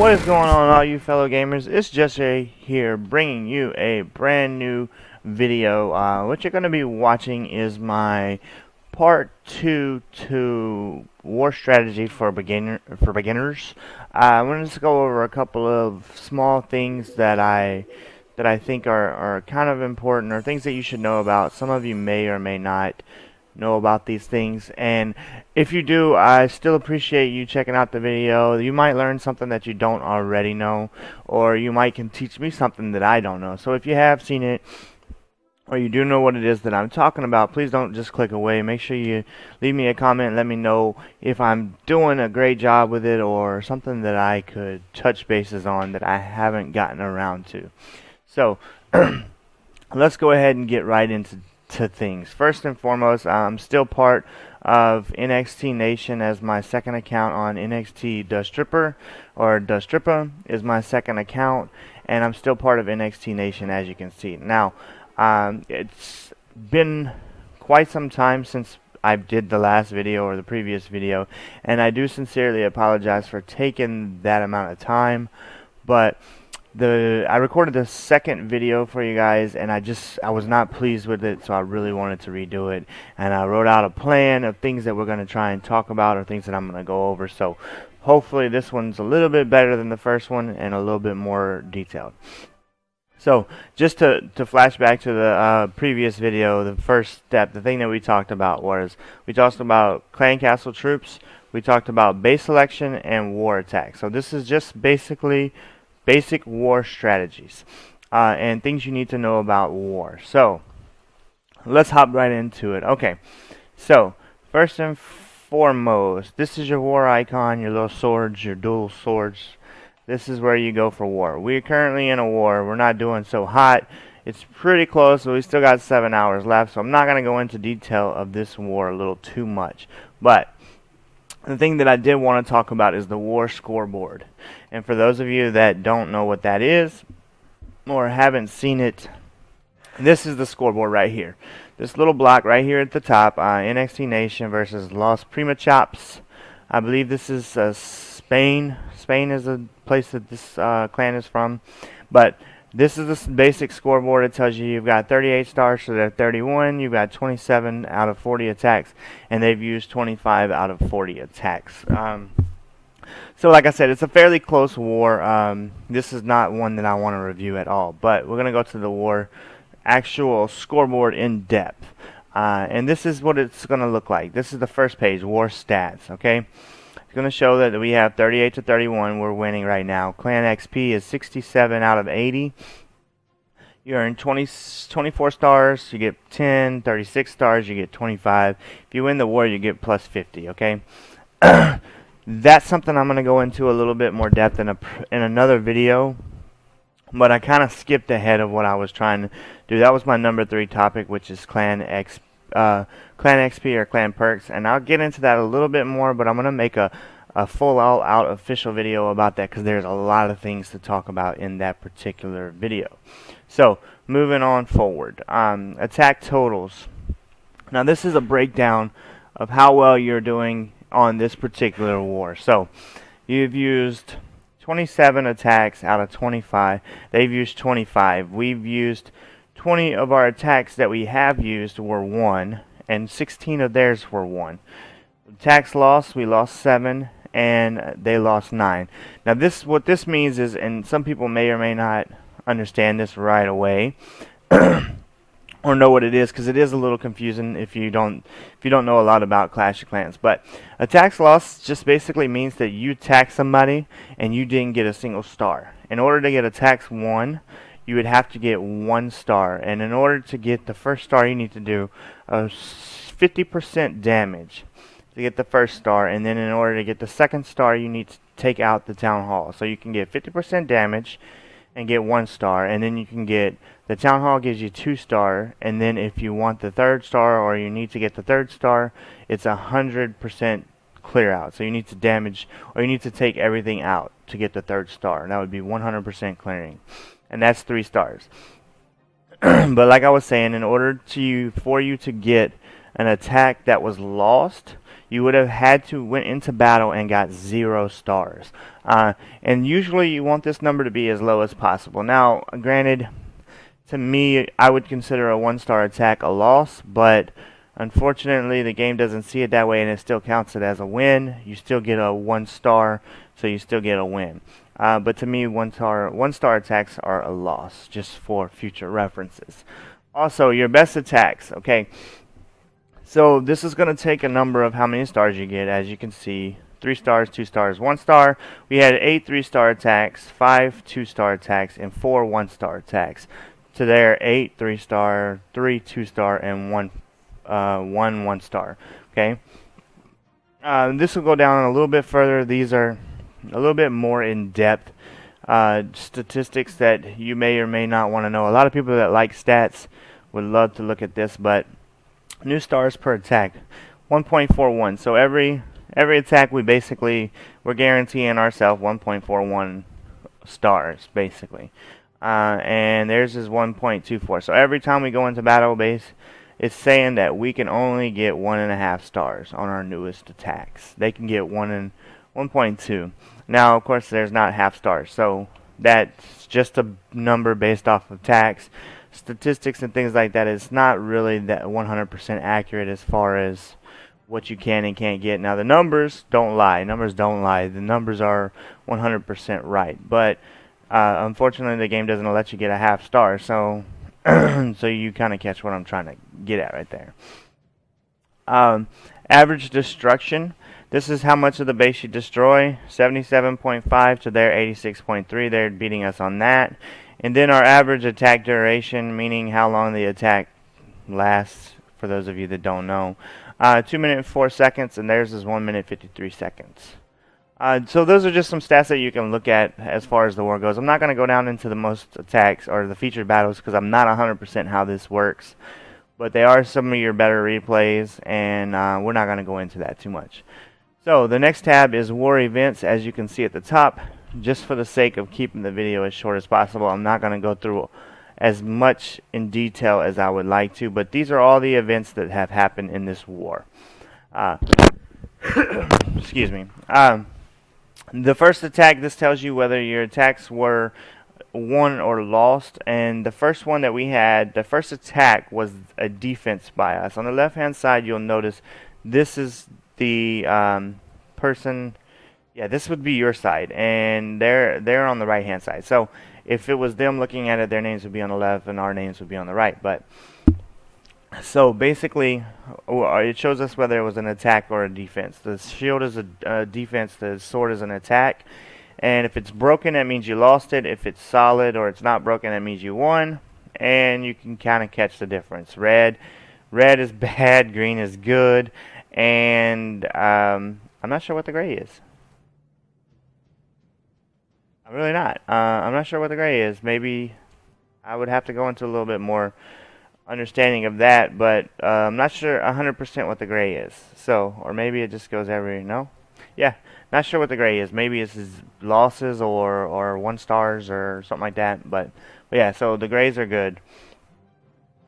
What is going on, all you fellow gamers? It's Jesse here, bringing you a brand new video. What you're going to be watching is my part 2 to war strategy for beginners. I wanted to go over a couple of small things that I think are kind of important, or things that you should know about. Some of you may or may not know about these things, and if you do, I still appreciate you checking out the video. You might learn something that you don't already know, or you might can teach me something that I don't know. So if you have seen it, or you do know what it is that I'm talking about, please don't just click away. Make sure you leave me a comment and let me know if I'm doing a great job with it, or something that I could touch bases on that I haven't gotten around to. So let's go ahead and get right into things. First and foremost, I'm still part of NXT Nation as my second account on NXT Stripper, or Stripper is my second account, and I'm still part of NXT Nation, as you can see. Now, it's been quite some time since I did the last video or the previous video, and I do sincerely apologize for taking that amount of time, but I recorded the second video for you guys, and I was not pleased with it, so I really wanted to redo it, and I wrote out a plan of things that we're going to try and talk about, or things that I'm going to go over. So hopefully this one's a little bit better than the first one and a little bit more detailed. So just to flash back to the previous video, the first step, the thing that we talked about was, we talked about clan castle troops, we talked about base selection, and war attack. So this is just basically basic war strategies and things you need to know about war. So let's hop right into it. Okay, so first and foremost, this is your war icon, your little swords, your dual swords. This is where you go for war. We're currently in a war. We're not doing so hot. It's pretty close, but we still got 7 hours left, so I'm not going to go into detail of this war a little too much. But the thing that I did want to talk about is the war scoreboard. And for those of you that don't know what that is, or haven't seen it, this is the scoreboard right here. This little block right here at the top, NXT Nation versus Los Prima Chops. I believe this is Spain. Spain is a place that this clan is from. But this is the basic scoreboard. It tells you you've got 38 stars, so they're 31. You've got 27 out of 40 attacks, and they've used 25 out of 40 attacks. So like I said, it's a fairly close war. This is not one that I want to review at all, but we're going to go to the war actual scoreboard in depth. And this is what it's going to look like. This is the first page, war stats, okay? It's going to show that we have 38 to 31. We're winning right now. Clan XP is 67 out of 80. You earn 24 stars, you get 10. 36 stars, you get 25. If you win the war, you get plus 50, okay? That's something I'm going to go into a little bit more depth in another video. But I kind of skipped ahead of what I was trying to do. That was my number 3 topic, which is Clan XP or Clan Perks, and I'll get into that a little bit more, but I'm going to make a full all-out official video about that, because there's a lot of things to talk about in that particular video. So, moving on forward. Attack totals. Now, this is a breakdown of how well you're doing on this particular war. So, you've used 27 attacks out of 25. They've used 25. We've used 20 of our attacks that we have used were 1, and 16 of theirs were 1. Attacks lost, we lost 7, and they lost 9. Now what this means is, and some people may or may not understand this right away, or know what it is, because it is a little confusing if you don't know a lot about Clash of Clans. But attacks lost just basically means that you attacked somebody and you didn't get a single star. In order to get attacks 1, you would have to get 1 star, and in order to get the first star, you need to do 50% damage to get the first star, and then in order to get the second star, you need to take out the town hall. So you can get 50% damage and get 1 star, and then you can get, the town hall gives you 2 star, and then if you want the 3rd star, or you need to get the 3rd star, it's 100% clear out. So you need to damage, or you need to take everything out to get the 3rd star, and that would be 100% clearing. And that's 3 stars. But like I was saying, in order for you to get an attack that was lost, you would have had to went into battle and got 0 stars. And usually you want this number to be as low as possible. Now, granted, to me, I would consider a 1-star attack a loss, but unfortunately the game doesn't see it that way, and it still counts it as a win. You still get a 1 star, so you still get a win. But to me, 1-star attacks are a loss, just for future references. Also, your best attacks, okay. So this is going to take a number of how many stars you get. As you can see, 3 stars, 2 stars, 1 star. We had 8 3-star attacks, 5 2-star attacks, and 4 1-star attacks. So there, 8 3-star, 3 2-star, and 1 1-star. Okay. This will go down a little bit further. These are a little bit more in-depth statistics that you may or may not want to know. A lot of people that like stats would love to look at this, but new stars per attack, 1.41. So every attack we're guaranteeing ourselves 1.41 stars basically, and theirs is 1.24. So every time we go into battle base, it's saying that we can only get 1.5 stars on our newest attacks. They can get 1.2. Now, of course, there's not half stars, so that's just a number based off of attacks. Statistics and things like that is not really that 100% accurate as far as what you can and can't get. Now, the numbers don't lie. Numbers don't lie. The numbers are 100% right. But unfortunately, the game doesn't let you get a half star, so so you kind of catch what I'm trying to get at right there. Average destruction. This is how much of the base you destroy. 77.5 to their 86.3. They're beating us on that. And then our average attack duration, meaning how long the attack lasts, for those of you that don't know. 2 minutes and 4 seconds, and theirs is 1 minute 53 seconds. So those are just some stats that you can look at as far as the war goes. I'm not going to go down into the most attacks or the featured battles because I'm not 100% how this works. But they are some of your better replays, and we're not going to go into that too much. So the next tab is war events, as you can see at the top. Just for the sake of keeping the video as short as possible, I'm not going to go through as much in detail as I would like to, but these are all the events that have happened in this war. Excuse me. The first attack, this tells you whether your attacks were won or lost, and the first one that we had, the first attack was a defense by us. On the left hand side, you'll notice this is the person. Yeah, this would be your side, and they're on the right hand side. So if it was them looking at it, their names would be on the left and our names would be on the right. But so basically, it shows us whether it was an attack or a defense. The shield is a defense, the sword is an attack. And if it's broken, that means you lost it. If it's solid or it's not broken, that means you won. And you can kind of catch the difference. Red is bad, green is good, and I'm not sure what the gray is. I'm really not. I'm not sure what the gray is. Maybe I would have to go into a little bit more understanding of that, but I'm not sure 100% what the gray is. So, or maybe it just goes every, no? Yeah, not sure what the gray is. Maybe it's his losses or 1 stars or something like that. But yeah, so the grays are good.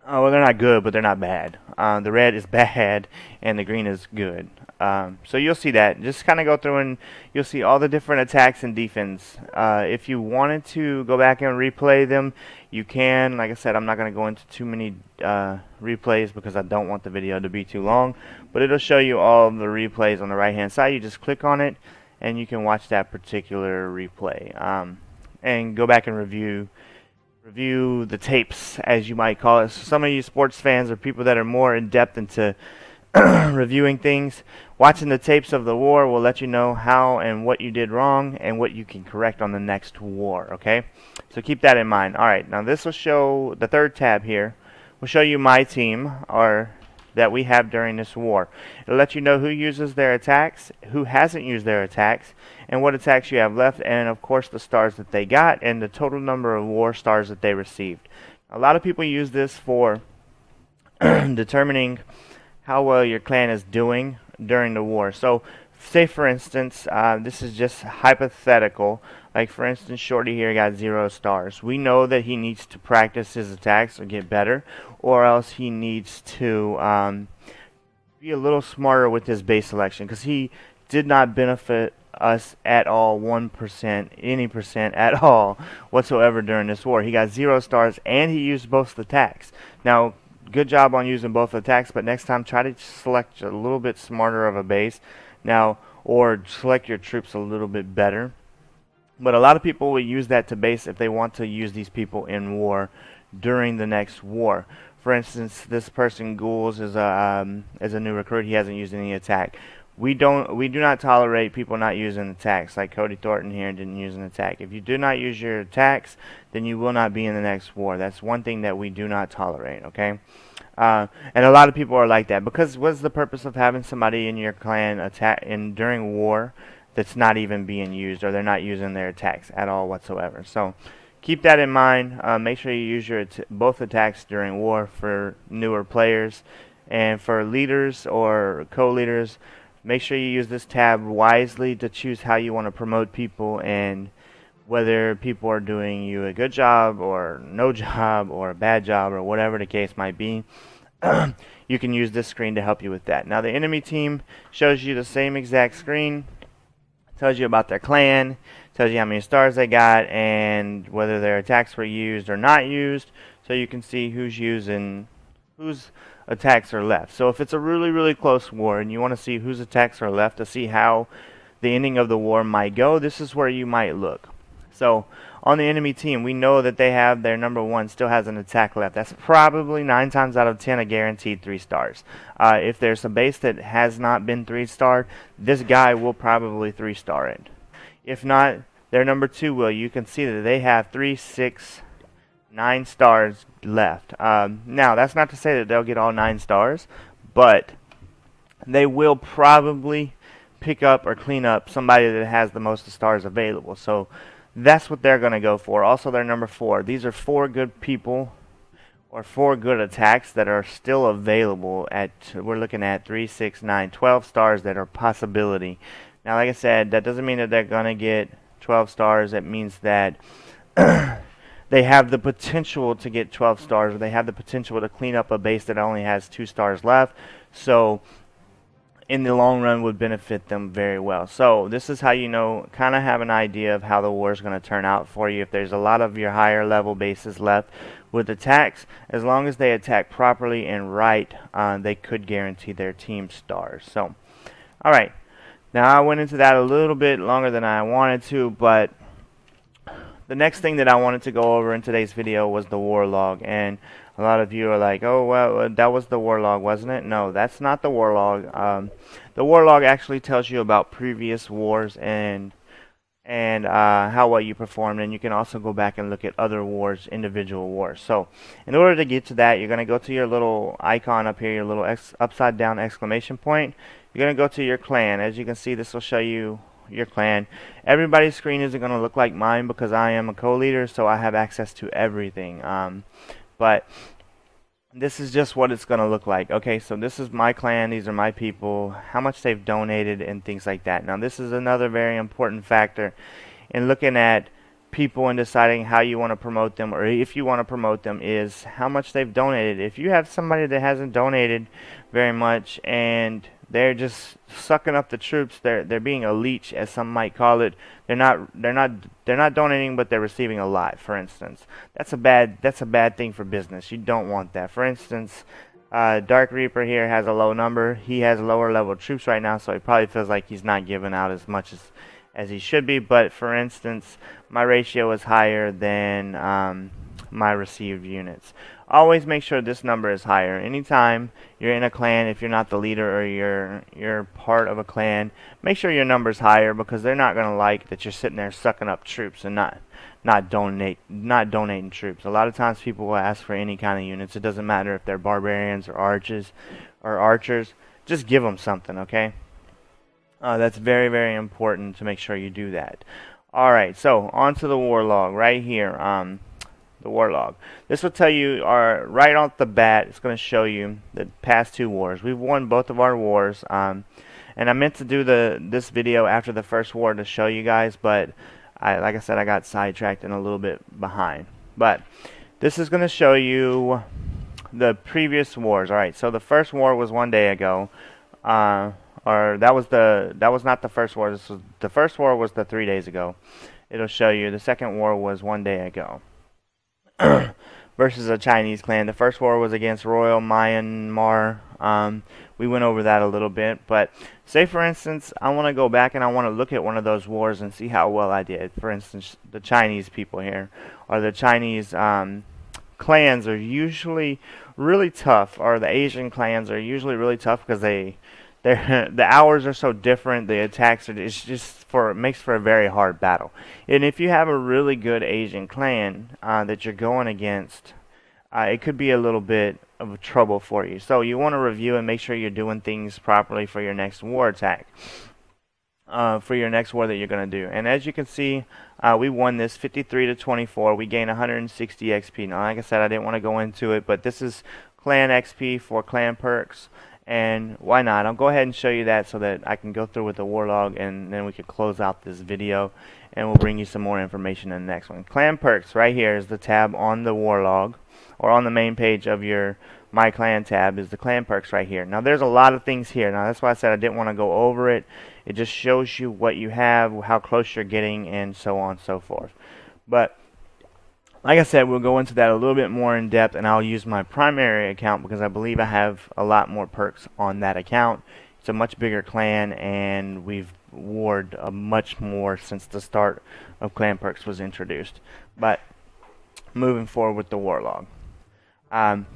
Oh, well, they're not good, but they're not bad. The red is bad, and the green is good. So you'll see that. Just kind of go through and you'll see all the different attacks and defense. If you wanted to go back and replay them, you can. Like I said, I'm not going to go into too many replays because I don't want the video to be too long. But it'll show you all of the replays on the right hand side. You just click on it, and you can watch that particular replay. And go back and review the tapes, as you might call it. So some of you sports fans or people that are more in depth into reviewing things, watching the tapes of the war will let you know how and what you did wrong and what you can correct on the next war. Okay, so keep that in mind. Alright, now this will show, the third tab here will show you my team, or that we have during this war. It'll let you know who uses their attacks, who hasn't used their attacks, and what attacks you have left, and of course the stars that they got and the total number of war stars that they received. A lot of people use this for determining how well your clan is doing during the war. So say for instance, this is just hypothetical, like for instance Shorty here got 0 stars. We know that he needs to practice his attacks or get better, or else he needs to be a little smarter with his base selection, because he did not benefit us at all, 1%, any percent at all whatsoever during this war. He got 0 stars, and he used both attacks. Now, good job on using both attacks, but next time try to select a little bit smarter of a base. Now, or select your troops a little bit better. But a lot of people will use that to base if they want to use these people in war during the next war. For instance, this person Ghouls is a new recruit. He hasn't used any attack. We do not tolerate people not using attacks. Like Cody Thornton here didn't use an attack. If you do not use your attacks, then you will not be in the next war. That's one thing that we do not tolerate. Okay. And a lot of people are like that, because what's the purpose of having somebody in your clan attack during war that's not even being used, or they're not using their attacks at all whatsoever? So keep that in mind. Make sure you use your both attacks during war for newer players, and for leaders or co-leaders, make sure you use this tab wisely to choose how you want to promote people, and whether people are doing you a good job or no job or a bad job or whatever the case might be. You can use this screen to help you with that. Now, the enemy team shows you the same exact screen. Tells you about their clan, tells you how many stars they got, and whether their attacks were used or not used, so you can see who's using, whose attacks are left. So if it's a really close war and you want to see whose attacks are left to see how the ending of the war might go, this is where you might look. So on the enemy team, we know that they have their number 1 still has an attack left. That's probably 9 times out of 10 a guaranteed 3 stars. If there's a base that has not been 3-starred, this guy will probably 3-star it. If not, their number 2 will. You can see that they have 3, 6, 9 stars left. Now, that's not to say that they'll get all 9 stars, but they will probably pick up or clean up somebody that has the most stars available. So that's what they're going to go for. Also, they're number 4. These are 4 good people, or 4 good attacks that are still available at, we're looking at 3, 6, 9, 12 stars that are possibility. Now, like I said, that doesn't mean that they're going to get 12 stars. It means that they have the potential to get 12 stars, or they have the potential to clean up a base that only has 2 stars left. So in the long run would benefit them very well. So this is how you know, kind of have an idea of how the war is going to turn out for you. If there's a lot of your higher level bases left with attacks, as long as they attack properly and right, they could guarantee their team stars. So, alright, now I went into that a little bit longer than I wanted to, but the next thing that I wanted to go over in today's video was the war log. And a lot of you are like, oh, well, that was the war log, wasn't it? No, that's not the war log. The war log actually tells you about previous wars and how well you performed, and you can also go back and look at other wars, individual wars. So in order to get to that, you're going to go to your little icon up here, your little upside down exclamation point. You're going to go to your clan. As you can see, this will show you your clan. Everybody's screen isn't going to look like mine because I am a co-leader, so I have access to everything. But this is just what it's going to look like. Okay, so this is my clan, these are my people, how much they've donated and things like that. Now this is another very important factor in looking at people and deciding how you want to promote them, or if you want to promote them, is how much they've donated. If you have somebody that hasn't donated very much and they're just sucking up the troops, they're being a leech, as some might call it. They're not donating, but they're receiving a lot, for instance. That's a bad thing for business. You don't want that. For instance, Dark Reaper here has a low number. He has lower level troops right now, so he probably feels like he's not giving out as much as he should be. But for instance, my ratio is higher than my received units. Always make sure this number is higher. Anytime you're in a clan, if you're not the leader or you're part of a clan, make sure your number's higher, because they're not going to like that you're sitting there sucking up troops and not donating troops. A lot of times people will ask for any kind of units. It doesn't matter if they're barbarians or archers. Just give them something, okay? That's very important to make sure you do that. Alright, so on to the war log right here. The war log. This will tell you, right off the bat, it's going to show you the past 2 wars. We've won both of our wars, and I meant to do this video after the first war to show you guys, but like I said, I got sidetracked and a little bit behind. But this is going to show you the previous wars. All right, so the first war was 1 day ago, or that was not the first war. The first war was the 3 days ago. It'll show you the second war was 1 day ago versus a Chinese clan. The first war was against Royal Myanmar. We went over that a little bit, but say for instance I want to go back and I want to look at one of those wars and see how well I did. For instance, the Chinese people here, or the Chinese clans are usually really tough, or the Asian clans are usually really tough because the hours are so different. The attacks are it makes for a very hard battle. And if you have a really good Asian clan that you're going against, it could be a little bit of trouble for you. So you want to review and make sure you're doing things properly for your next war attack, for your next war that you're going to do. And as you can see, we won this 53-24. We gained 160 XP. Now, like I said, I didn't want to go into it, but this is clan XP for clan perks. And why not? I'll go ahead and show you that so that I can go through with the war log, and then we can close out this video, and we'll bring you some more information in the next one. Clan perks right here is the tab on the war log, or on the main page of your My Clan tab is the clan perks right here. Now there's a lot of things here. Now that's why I said I didn't want to go over it. It just shows you what you have, how close you're getting, and so on and so forth. But like I said, we'll go into that a little bit more in depth, and I'll use my primary account because I believe I have a lot more perks on that account. It's a much bigger clan, and we've warred much more since the start of clan perks was introduced. But moving forward with the war log.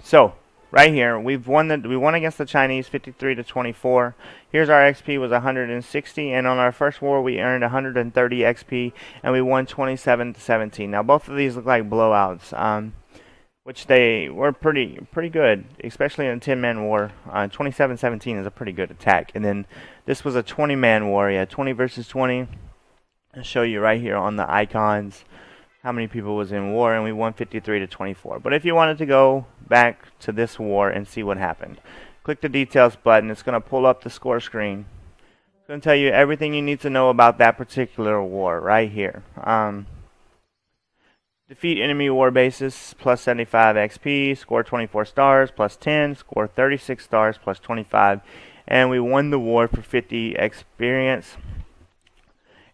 So right here, we won against the Chinese 53-24. Here's our XP was 160, and on our first war we earned 130 XP, and we won 27-17. Now both of these look like blowouts, which they were pretty good, especially in a 10-man war. 27-17 is a pretty good attack. And then this was a 20-man war. Yeah, 20 versus 20. I'll show you right here on the icons how many people was in war, and we won 53-24. But if you wanted to go back to this war and see what happened, click the details button. It's going to pull up the score screen. It's going to tell you everything you need to know about that particular war right here. Defeat enemy war bases, plus 75 XP, score 24 stars, plus 10, score 36 stars, plus 25, and we won the war for 50 experience.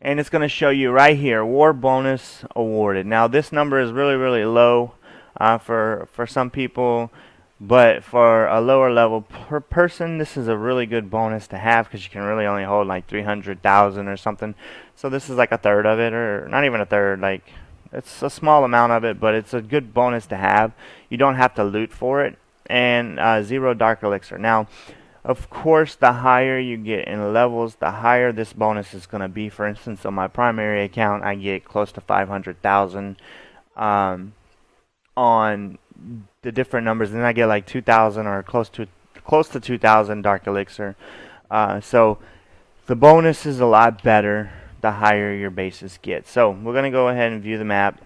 And it's going to show you right here, war bonus awarded. Now this number is really low for some people, but for a lower level per person, this is a really good bonus to have because you can really only hold like 300,000 or something. So this is like a third of it, or not even a third. Like it's a small amount of it, but it's a good bonus to have. You don't have to loot for it, and 0 dark elixir. Now, of course, the higher you get in levels, the higher this bonus is going to be. For instance, on my primary account, I get close to 500,000 on the different numbers, and I get like 2,000 or close to 2,000 dark elixir. So the bonus is a lot better the higher your bases get. So we're going to go ahead and view the map.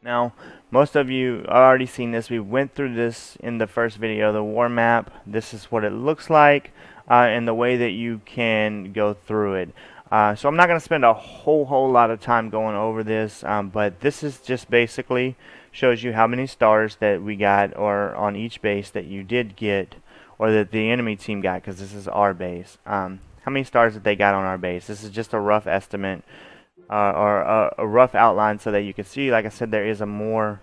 Now, most of you already seen this. We went through this in the first video, the war map. This is what it looks like, and the way that you can go through it. So I'm not going to spend a whole lot of time going over this, but this is just basically shows you how many stars that we got, or on each base that you did get, or that the enemy team got, because this is our base. How many stars that they got on our base. This is just a rough estimate. Or a rough outline so that you can see. Like I said, there is a more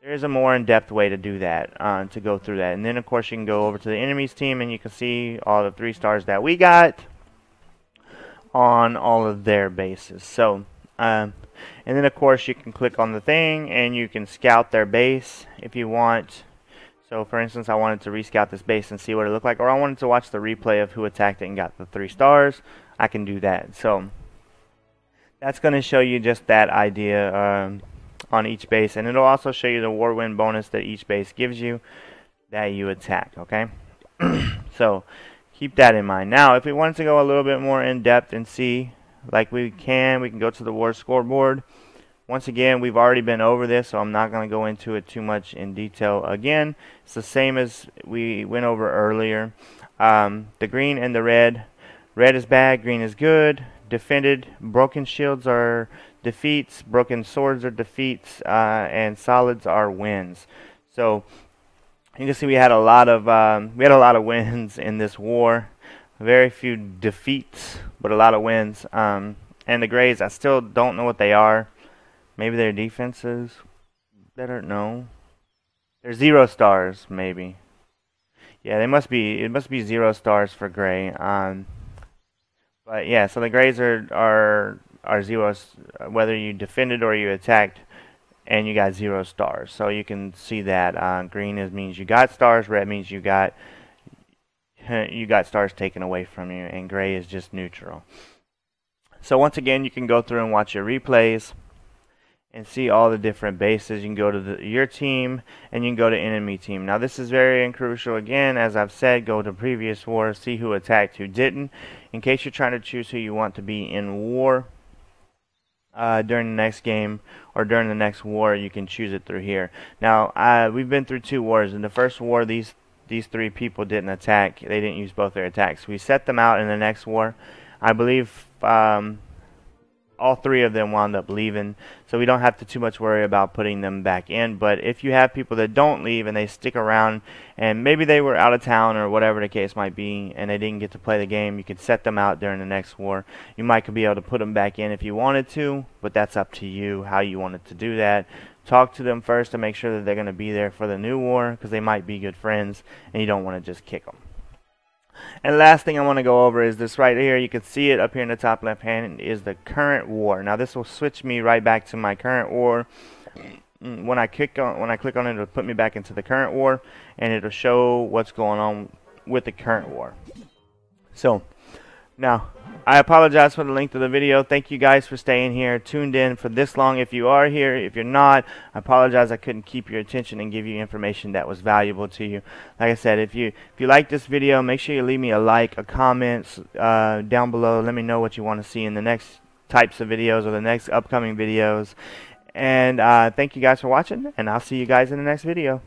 in-depth way to do that, to go through that. And then of course you can go over to the enemy's team and you can see all the 3 stars that we got on all of their bases. So and then of course you can click on the thing and you can scout their base if you want. So for instance, I wanted to rescout this base and see what it looked like, or I wanted to watch the replay of who attacked it and got the 3 stars. I can do that. So that's going to show you just that idea on each base, and it'll also show you the war win bonus that each base gives you that you attack. Okay, so keep that in mind. Now, if we wanted to go a little bit more in depth and see, like we can go to the war scoreboard. Once again, we've already been over this, so I'm not going to go into it too much in detail again. It's the same as we went over earlier. The green and the red. Red is bad, green is good. Defended, broken shields are defeats, broken swords are defeats, and solids are wins. So You can see we had a lot of wins in this war. Very few defeats, but a lot of wins. And the Grays, I still don't know what they are. Maybe their defenses. Better no. They're 0 stars, maybe. Yeah, they must be. It must be 0 stars for Gray. But yeah, so the Grays are 0, whether you defended or you attacked, and you got 0 stars. So you can see that green means you got stars, red means you got stars taken away from you, and gray is just neutral. So once again, you can go through and watch your replays and see all the different bases. You can go to your team, and you can go to enemy team. Now this is very crucial. Again, as I've said, go to previous wars, see who attacked, who didn't, in case you're trying to choose who you want to be in war. During the next game or during the next war, you can choose it through here. Now we've been through 2 wars. In the first war, these 3 people didn't attack. They didn't use both their attacks. We set them out in the next war. I believe all 3 of them wound up leaving, so we don't have to too much worry about putting them back in. But if you have people that don't leave and they stick around, and maybe they were out of town or whatever the case might be, and they didn't get to play the game, you could set them out during the next war. You might be able to put them back in if you wanted to, but that's up to you how you wanted to do that. Talk to them first to make sure that they're going to be there for the new war, because they might be good friends and you don't want to just kick them. And last thing I want to go over is this right here. You can see it up here in the top left hand is the current war. Now this will switch me right back to my current war. When I click on it, it'll put me back into the current war, and it'll show what's going on with the current war. So now I apologize for the length of the video. Thank you guys for staying here, tuned in for this long. If you are here, if you're not, I apologize. I couldn't keep your attention and give you information that was valuable to you. Like I said, if you like this video, make sure you leave me a like, a comment down below. Let me know what you want to see in the next types of videos or the next upcoming videos. And thank you guys for watching, and I'll see you guys in the next video.